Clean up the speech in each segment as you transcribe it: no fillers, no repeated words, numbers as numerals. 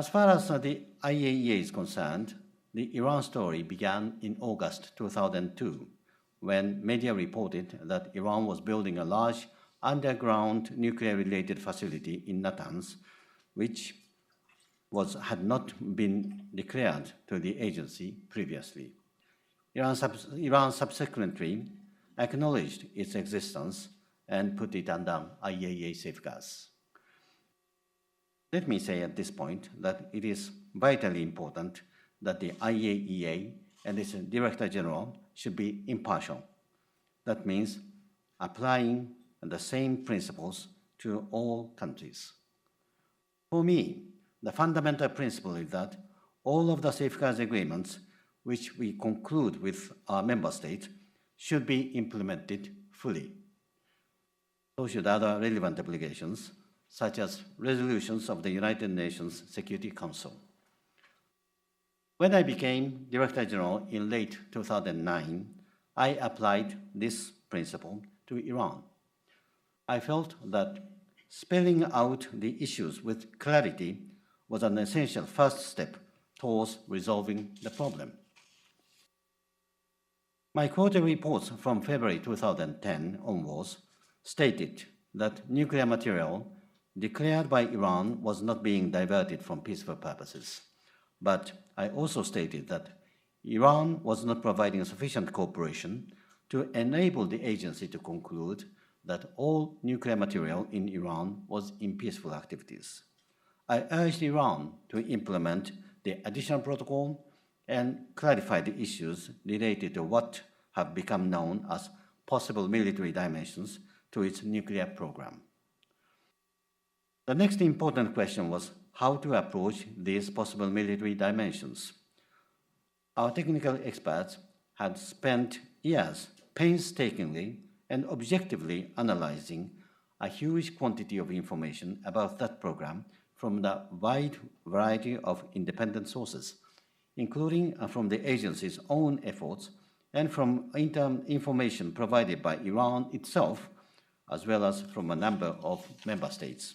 As far as the IAEA is concerned, the Iran story began in August 2002, when media reported that Iran was building a large underground nuclear-related facility in Natanz, which had not been declared to the agency previously. Iran subsequently acknowledged its existence and put it under IAEA safeguards. Let me say at this point that it is vitally important that the IAEA and its Director General should be impartial. That means applying the same principles to all countries. For me, the fundamental principle is that all of the safeguards agreements which we conclude with our member states should be implemented fully. So should other relevant obligations, such as resolutions of the United Nations Security Council. When I became Director General in late 2009, I applied this principle to Iran. I felt that spelling out the issues with clarity was an essential first step towards resolving the problem. My quarterly reports from February 2010 onwards stated that nuclear material declared by Iran was not being diverted from peaceful purposes. But I also stated that Iran was not providing sufficient cooperation to enable the agency to conclude that all nuclear material in Iran was in peaceful activities. I urged Iran to implement the additional protocol and clarify the issues related to what have become known as possible military dimensions to its nuclear program. The next important question was how to approach these possible military dimensions. Our technical experts had spent years painstakingly and objectively analyzing a huge quantity of information about that program from the wide variety of independent sources, including from the agency's own efforts and from information provided by Iran itself, as well as from a number of member states.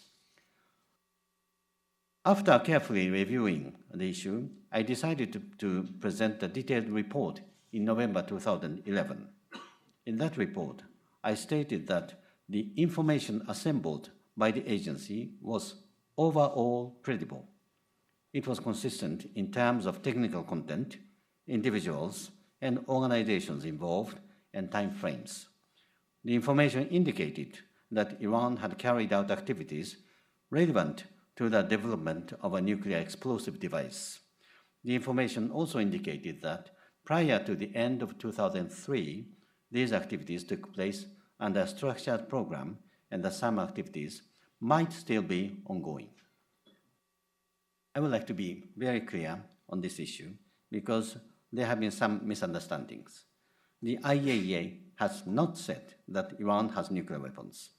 After carefully reviewing the issue, I decided to present a detailed report in November 2011. In that report, I stated that the information assembled by the agency was overall credible. It was consistent in terms of technical content, individuals, and organizations involved, and time frames. The information indicated that Iran had carried out activities relevant to the development of a nuclear explosive device. The information also indicated that prior to the end of 2003, these activities took place under a structured program and that some activities might still be ongoing. I would like to be very clear on this issue because there have been some misunderstandings. The IAEA has not said that Iran has nuclear weapons.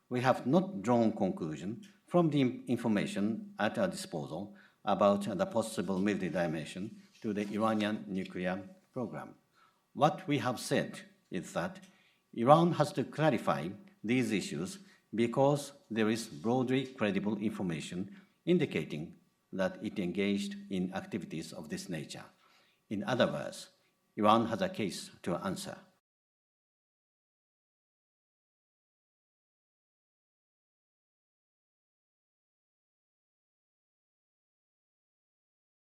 We have not drawn conclusions from the information at our disposal about the possible military dimension to the Iranian nuclear program. What we have said is that Iran has to clarify these issues because there is broadly credible information indicating that it engaged in activities of this nature. In other words, Iran has a case to answer.